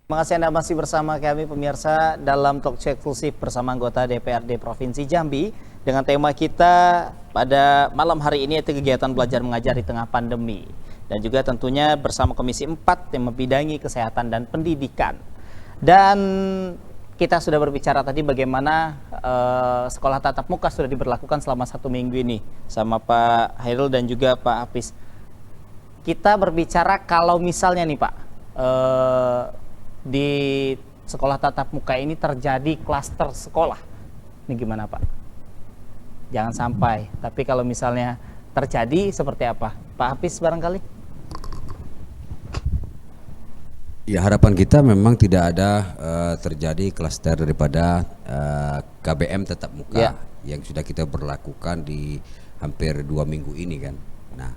Terima kasih Anda masih bersama kami pemirsa dalam Talk Show eksklusif bersama anggota DPRD Provinsi Jambi dengan tema kita pada malam hari ini yaitu kegiatan belajar mengajar di tengah pandemi, dan juga tentunya bersama Komisi 4 yang membidangi kesehatan dan pendidikan. Dan kita sudah berbicara tadi bagaimana sekolah tatap muka sudah diberlakukan selama 1 minggu ini sama Pak Hairul dan juga Pak Hafiz. Kita berbicara kalau misalnya nih Pak, di sekolah tatap muka ini terjadi klaster sekolah, ini gimana Pak? Jangan sampai, tapi kalau misalnya terjadi seperti apa? Pak Hafiz barangkali? Ya, harapan kita memang tidak ada terjadi klaster daripada KBM tatap muka yang sudah kita berlakukan di hampir 2 minggu ini kan. Nah,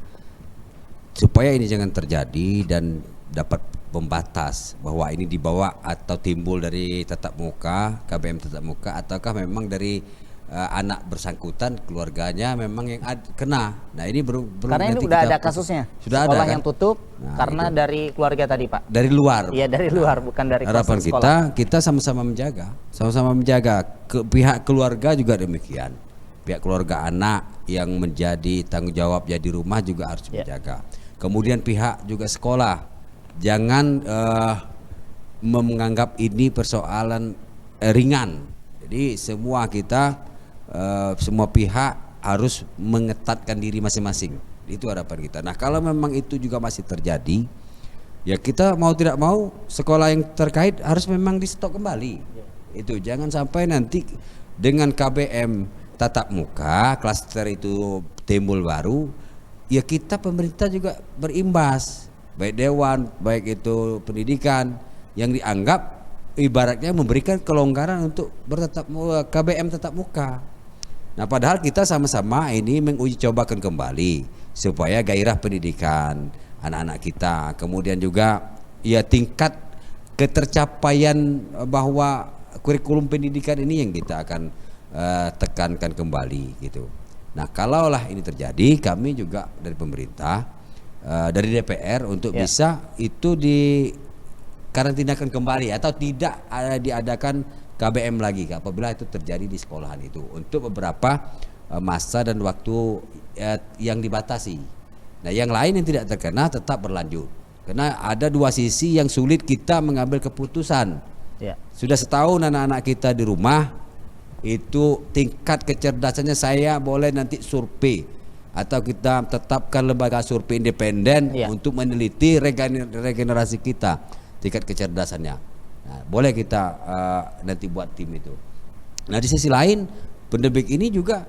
supaya ini jangan terjadi dan dapat pembatas bahwa ini dibawa atau timbul dari tatap muka, KBM tatap muka, ataukah memang dari anak bersangkutan keluarganya memang yang kena. Nah, ini karena ini udah ada kasusnya. Sudah sekolah ada, kan? yang tutup karena itu dari keluarga tadi Pak. Dari luar. Iya, dari luar, bukan dari harapan sekolah. kita sama-sama menjaga pihak keluarga juga demikian. Pihak keluarga anak yang menjadi tanggung jawab di rumah juga harus menjaga. Kemudian pihak juga sekolah jangan menganggap ini persoalan ringan. Jadi semua semua pihak harus mengetatkan diri masing-masing. Itu harapan kita. Nah, kalau memang itu juga masih terjadi, ya kita mau tidak mau sekolah yang terkait harus memang di stop kembali. Itu jangan sampai nanti dengan KBM tatap muka klaster itu timbul baru, ya kita pemerintah juga berimbas, baik dewan, baik itu pendidikan yang dianggap ibaratnya memberikan kelonggaran untuk KBM tatap muka. Nah, padahal kita sama-sama ini menguji cobakan kembali supaya gairah pendidikan anak-anak kita, kemudian juga ya tingkat ketercapaian bahwa kurikulum pendidikan ini yang kita akan tekankan kembali gitu. Nah, kalaulah ini terjadi, kami juga dari pemerintah, dari DPR untuk bisa itu dikarantinakan kembali atau tidak diadakan KBM lagi apabila itu terjadi di sekolahan itu untuk beberapa masa dan waktu yang dibatasi. Nah, yang lain yang tidak terkena tetap berlanjut karena ada dua sisi yang sulit kita mengambil keputusan. Sudah setahun anak-anak kita di rumah, itu tingkat kecerdasannya saya boleh nanti survei atau kita tetapkan lembaga survei independen untuk meneliti regenerasi kita, tingkat kecerdasannya. Nah, boleh kita nanti buat tim itu. Nah, di sisi lain pandemik ini juga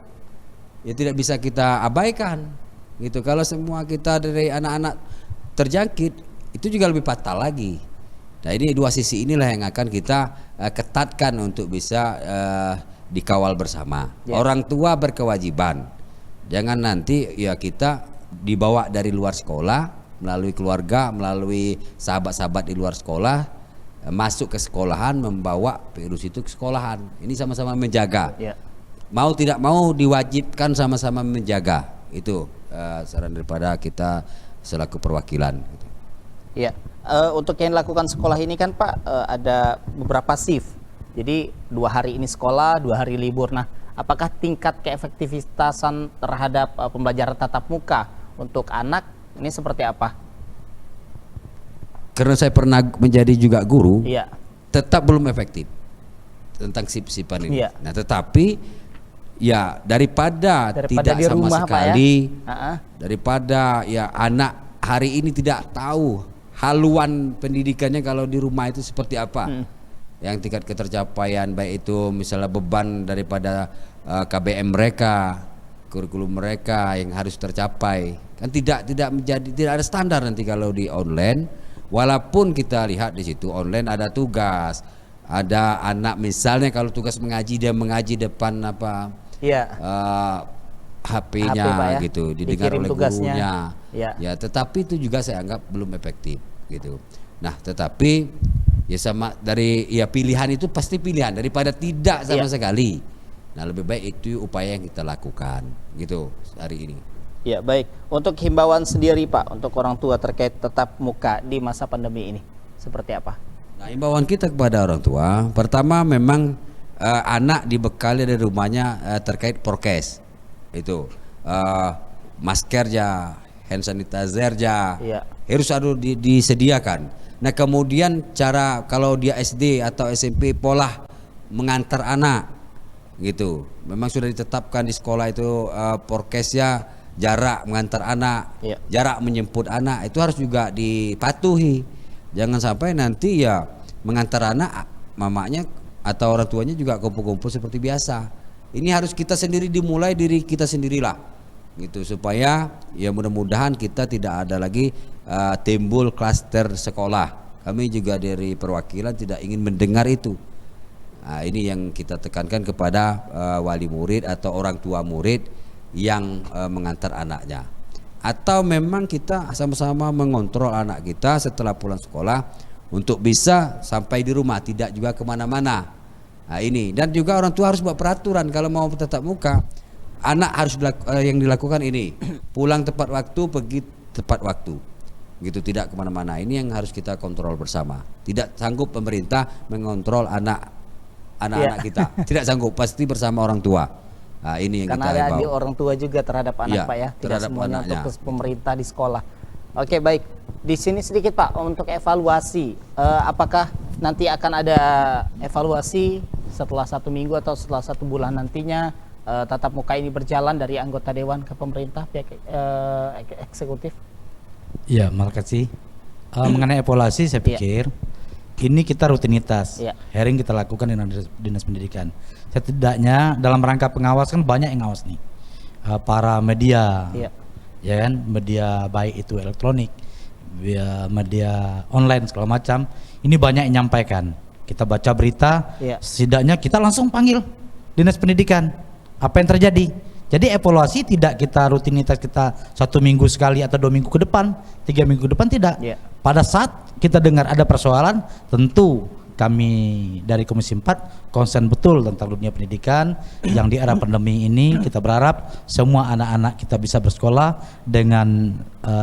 ya tidak bisa kita abaikan gitu. Kalau semua kita dari anak-anak terjangkit, itu juga lebih fatal lagi. Nah, ini dua sisi inilah yang akan kita ketatkan untuk bisa dikawal bersama. Orang tua berkewajiban, jangan nanti ya kita dibawa dari luar sekolah melalui keluarga, melalui sahabat-sahabat di luar sekolah masuk ke sekolahan membawa virus itu ke sekolahan. Ini sama-sama menjaga. Mau tidak mau diwajibkan sama-sama menjaga. Itu saran daripada kita selaku perwakilan. Iya, untuk yang dilakukan sekolah ini kan Pak ada beberapa shift. Jadi 2 hari ini sekolah, 2 hari libur. Nah, apakah tingkat keefektivitasan terhadap pembelajaran tatap muka untuk anak ini seperti apa? Karena saya pernah menjadi juga guru, tetap belum efektif tentang sip-sipan ini. Nah, tetapi ya daripada tidak di sama rumah, sekali, Pak, ya? daripada ya anak hari ini tidak tahu haluan pendidikannya kalau di rumah itu seperti apa. Yang tingkat ketercapaian baik itu misalnya beban daripada KBM mereka, kurikulum mereka yang harus tercapai kan tidak ada standar nanti kalau di online. Walaupun kita lihat di situ online ada tugas, ada anak misalnya kalau tugas mengaji dia mengaji depan HP-nya gitu didengar oleh gurunya. Ya, tetapi itu juga saya anggap belum efektif gitu. Nah, tetapi ya sama dari pilihan itu pasti pilihan daripada tidak sama sekali. Nah, lebih baik itu upaya yang kita lakukan gitu hari ini. Ya, baik. Untuk himbauan sendiri Pak untuk orang tua terkait tatap muka di masa pandemi ini seperti apa? Nah, imbauan kita kepada orang tua, pertama memang anak dibekali dari rumahnya terkait prokes, itu masker ya, hand sanitizer ya, Iya. harus disediakan. Nah kemudian cara kalau dia SD atau SMP pola mengantar anak gitu, memang sudah ditetapkan di sekolah itu prokesnya, jarak mengantar anak, Iya. jarak menjemput anak itu harus juga dipatuhi. Jangan sampai nanti ya mengantar anak mamanya atau orang tuanya juga kumpul-kumpul seperti biasa. Ini harus kita sendiri, dimulai diri kita sendirilah gitu, supaya ya mudah-mudahan kita tidak ada lagi timbul klaster sekolah. Kami juga dari perwakilan tidak ingin mendengar itu. Nah, ini yang kita tekankan kepada wali murid atau orang tua murid yang mengantar anaknya. Atau memang kita sama-sama mengontrol anak kita setelah pulang sekolah untuk bisa sampai di rumah, tidak juga kemana-mana. Nah ini, dan juga orang tua harus buat peraturan kalau mau tatap muka, anak harus yang dilakukan ini, pulang tepat waktu, pergi tepat waktu, gitu, tidak kemana-mana. Ini yang harus kita kontrol bersama. Tidak sanggup pemerintah mengontrol anak-anak kita, tidak sanggup, pasti bersama orang tua. Nah, ini yang Karena kita ada himbau. di orang tua juga terhadap anak, Iya, Pak ya, tidak terhadap semuanya anaknya. untuk pemerintah di sekolah. Oke, baik. Di sini sedikit Pak untuk evaluasi. Apakah nanti akan ada evaluasi setelah 1 minggu atau setelah 1 bulan nantinya tatap muka ini berjalan dari anggota dewan ke pemerintah pihak eksekutif? Ya, makasih. Mengenai evaluasi saya pikir ini kita rutinitas. Iya. Hearing kita lakukan dengan dinas pendidikan. Setidaknya dalam rangka pengawas kan banyak yang ngawas nih. Para media, Iya. ya kan, media baik itu elektronik, media online segala macam. Ini banyak yang nyampaikan. Kita baca berita, Iya. setidaknya kita langsung panggil dinas pendidikan. Apa yang terjadi? Jadi evaluasi tidak kita rutinitas kita 1 minggu sekali atau 2 minggu ke depan, 3 minggu ke depan, tidak. Iya. Pada saat kita dengar ada persoalan, tentu kami dari Komisi 4 konsen betul tentang dunia pendidikan. Yang di era pandemi ini kita berharap semua anak-anak kita bisa bersekolah dengan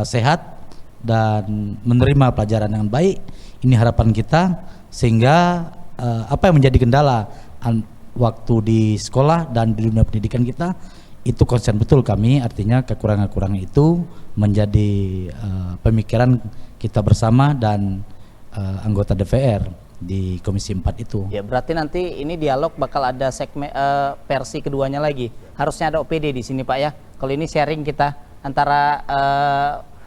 sehat dan menerima pelajaran dengan baik. Ini harapan kita, sehingga apa yang menjadi kendala waktu di sekolah dan di dunia pendidikan kita itu konsen betul kami, artinya kekurangan-kekurangan itu menjadi pemikiran kita bersama dan anggota DPR di Komisi 4 itu. Ya, berarti nanti ini dialog bakal ada segmen versi keduanya lagi. Harusnya ada OPD di sini Pak ya. Kalau ini sharing kita antara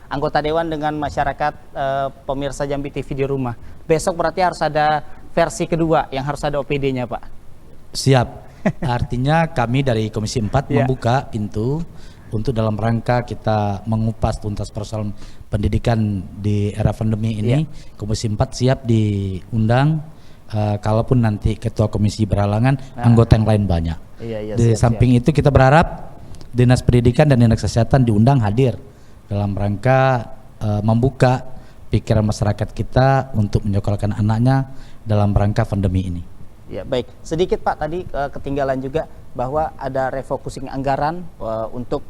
anggota dewan dengan masyarakat pemirsa Jambi TV di rumah. Besok berarti harus ada versi kedua yang harus ada OPD-nya Pak. Siap. Artinya kami dari Komisi 4 membuka pintu untuk dalam rangka kita mengupas tuntas persoalan pendidikan di era pandemi ini. Komisi 4 siap diundang, kalaupun nanti ketua komisi berhalangan, anggota yang lain banyak. Iya, Di samping itu kita berharap Dinas Pendidikan dan Dinas Kesehatan diundang hadir dalam rangka membuka pikiran masyarakat kita untuk menyekolahkan anaknya dalam rangka pandemi ini. Ya, baik. Sedikit Pak tadi ketinggalan juga bahwa ada refocusing anggaran untuk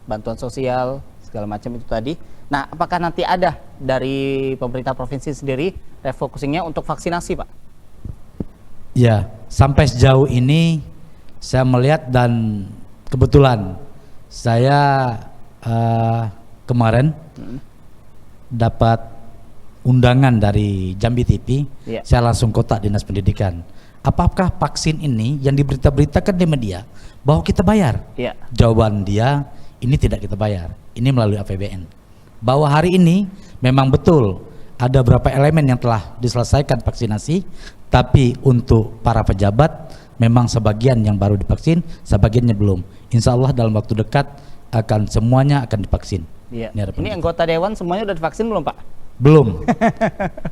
bantuan sosial segala macam itu tadi. Nah, apakah nanti ada dari pemerintah provinsi sendiri refocusingnya untuk vaksinasi, Pak? Ya, sampai sejauh ini saya melihat dan kebetulan saya kemarin dapat undangan dari Jambi TV, saya langsung kontak Dinas Pendidikan. Apakah vaksin ini yang diberita-beritakan di media bahwa kita bayar? Jawaban dia, ini tidak kita bayar, ini melalui APBN. Bahwa hari ini memang betul ada beberapa elemen yang telah diselesaikan vaksinasi, tapi untuk para pejabat memang sebagian yang baru divaksin, sebagiannya belum. Insya Allah dalam waktu dekat akan semuanya akan divaksin. Ini anggota dewan semuanya udah divaksin belum Pak? Belum.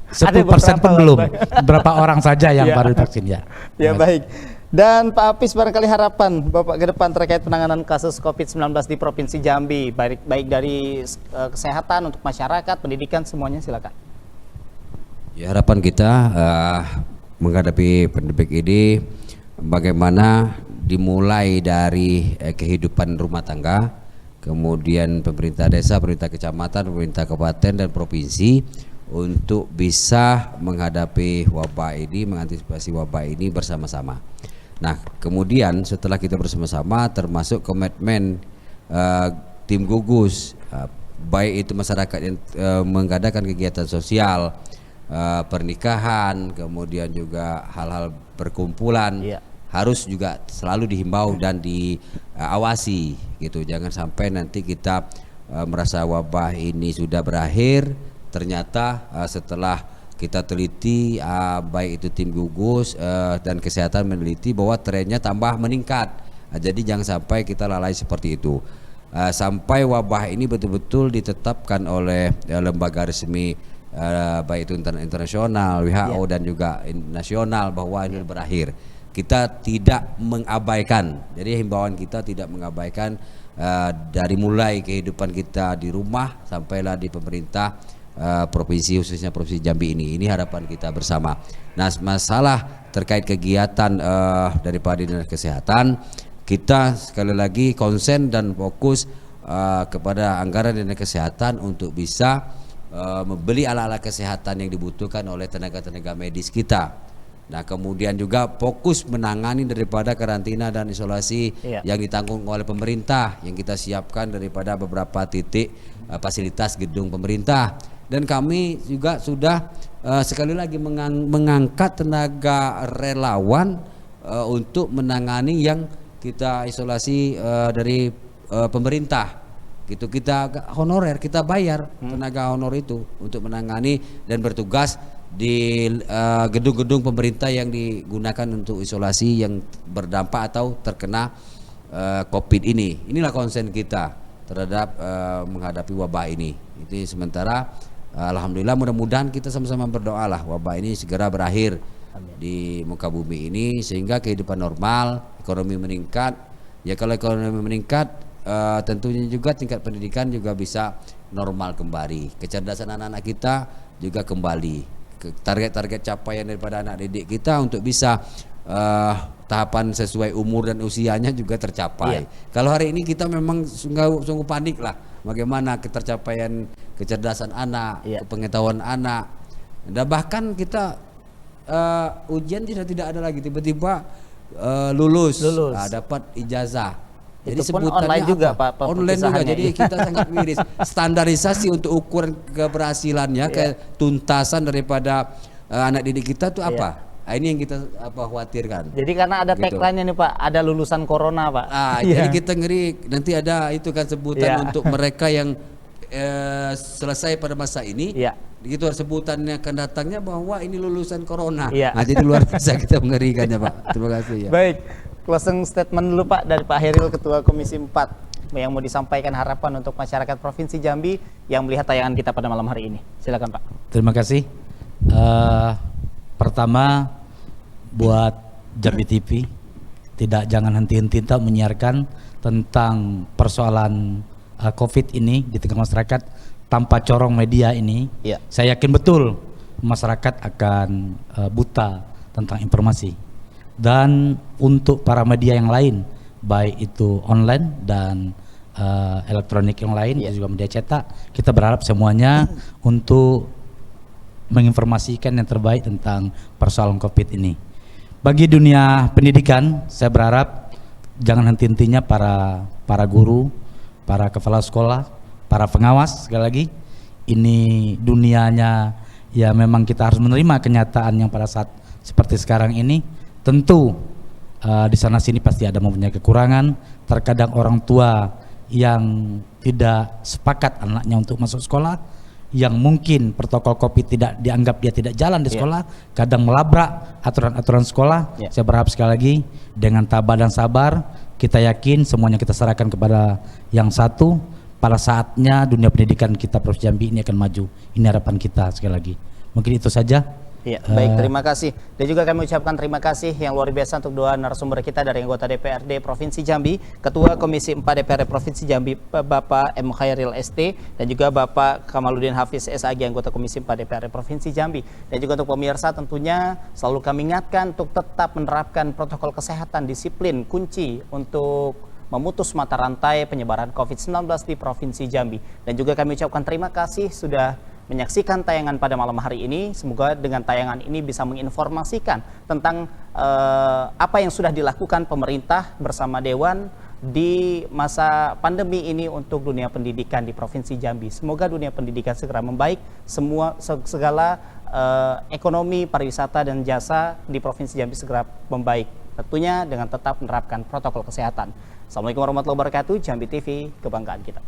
10% pun belum. Berapa orang saja yang baru divaksin ya. Ya, baik. Dan Pak Apis, barangkali harapan Bapak ke depan terkait penanganan kasus COVID-19 di Provinsi Jambi, baik dari kesehatan untuk masyarakat, pendidikan, semuanya silakan. Ya, harapan kita menghadapi pandemi ini bagaimana dimulai dari kehidupan rumah tangga, kemudian pemerintah desa, pemerintah kecamatan, pemerintah kabupaten dan provinsi untuk bisa menghadapi wabah ini, mengantisipasi wabah ini bersama-sama. Nah, kemudian setelah kita bersama-sama, termasuk komitmen tim gugus, baik itu masyarakat yang mengadakan kegiatan sosial, pernikahan, kemudian juga hal-hal perkumpulan, harus juga selalu dihimbau dan diawasi gitu. Jangan sampai nanti kita merasa wabah ini sudah berakhir, ternyata setelah kita teliti, baik itu tim gugus dan kesehatan meneliti bahwa trennya tambah meningkat. Jadi jangan sampai kita lalai seperti itu. Sampai wabah ini betul-betul ditetapkan oleh lembaga resmi, baik itu internasional, WHO dan juga nasional, bahwa ini berakhir. Kita tidak mengabaikan. Jadi himbauan kita tidak mengabaikan dari mulai kehidupan kita di rumah sampailah di pemerintah provinsi, khususnya Provinsi Jambi ini. Ini harapan kita bersama. Nah, masalah terkait kegiatan daripada Dinas Kesehatan, kita sekali lagi konsen dan fokus kepada anggaran Dinas Kesehatan untuk bisa membeli alat-alat kesehatan yang dibutuhkan oleh tenaga-tenaga medis kita. Nah, kemudian juga fokus menangani daripada karantina dan isolasi yang ditanggung oleh pemerintah, yang kita siapkan daripada beberapa titik fasilitas gedung pemerintah. Dan kami juga sudah sekali lagi mengangkat tenaga relawan untuk menangani yang kita isolasi dari pemerintah. Gitu, kita honorer, kita bayar tenaga honor itu untuk menangani dan bertugas di gedung-gedung pemerintah yang digunakan untuk isolasi yang berdampak atau terkena COVID ini. Inilah konsen kita terhadap menghadapi wabah ini. Itu sementara alhamdulillah, mudah-mudahan kita sama-sama berdoalah wabah ini segera berakhir di muka bumi ini, sehingga kehidupan normal, ekonomi meningkat. Ya, kalau ekonomi meningkat, tentunya juga tingkat pendidikan juga bisa normal kembali. Kecerdasan anak-anak kita juga kembali. Target-target capaian daripada anak didik kita untuk bisa tahapan sesuai umur dan usianya juga tercapai. Kalau hari ini kita memang sungguh panik lah, bagaimana ketercapaian kecerdasan anak, pengetahuan anak, dan bahkan kita ujian tidak ada lagi, tiba-tiba lulus. Dapat ijazah. Jadi itu pun sebutannya online juga, apa? Pak, Online juga. Jadi kita sangat miris. Standarisasi untuk ukuran keberhasilannya, ketuntasan daripada anak didik kita itu apa? Nah, ini yang kita khawatirkan. Jadi karena ada tagline-nya nih Pak, ada lulusan corona Pak. Jadi kita ngeri nanti ada itu kan sebutan untuk mereka yang selesai pada masa ini. Gitu sebutannya akan datangnya bahwa ini lulusan corona. Nah, jadi luar biasa kita mengerikannya Pak. Terima kasih ya. Baik. Closing statement dulu Pak dari Pak Heril, Ketua Komisi 4, yang mau disampaikan harapan untuk masyarakat Provinsi Jambi yang melihat tayangan kita pada malam hari ini. Silakan Pak. Terima kasih. Pertama, buat Jambi TV, jangan henti-henti untuk menyiarkan tentang persoalan COVID ini di tengah masyarakat tanpa corong media ini. Saya yakin betul masyarakat akan buta tentang informasi. Dan untuk para media yang lain, baik itu online dan elektronik yang lain, juga media cetak, kita berharap semuanya untuk menginformasikan yang terbaik tentang persoalan COVID ini. Bagi dunia pendidikan, saya berharap jangan henti-hentinya para guru, para kepala sekolah, para pengawas, sekali lagi ini dunianya ya, memang kita harus menerima kenyataan yang pada saat seperti sekarang ini. Tentu di sana sini pasti ada mempunyai kekurangan. Terkadang orang tua yang tidak sepakat anaknya untuk masuk sekolah, yang mungkin protokol COVID tidak dianggap dia tidak jalan di sekolah, kadang melabrak aturan-aturan sekolah. Saya berharap sekali lagi dengan tabah dan sabar, kita yakin semuanya kita serahkan kepada yang satu. Pada saatnya dunia pendidikan kita Provinsi Jambi ini akan maju. Ini harapan kita sekali lagi. Mungkin itu saja. Baik, terima kasih. Dan juga kami ucapkan terima kasih yang luar biasa untuk dua narasumber kita dari anggota DPRD Provinsi Jambi, Ketua Komisi 4 DPRD Provinsi Jambi Bapak M. Khairil ST, dan juga Bapak Kamaluddin Hafiz SAG, anggota Komisi 4 DPRD Provinsi Jambi. Dan juga untuk pemirsa, tentunya selalu kami ingatkan untuk tetap menerapkan protokol kesehatan, disiplin, kunci untuk memutus mata rantai penyebaran COVID-19 di Provinsi Jambi. Dan juga kami ucapkan terima kasih sudah menyaksikan tayangan pada malam hari ini. Semoga dengan tayangan ini bisa menginformasikan tentang apa yang sudah dilakukan pemerintah bersama Dewan di masa pandemi ini untuk dunia pendidikan di Provinsi Jambi. Semoga dunia pendidikan segera membaik, segala ekonomi, pariwisata dan jasa di Provinsi Jambi segera membaik. Tentunya dengan tetap menerapkan protokol kesehatan. Assalamualaikum warahmatullahi wabarakatuh. Jambi TV, kebanggaan kita.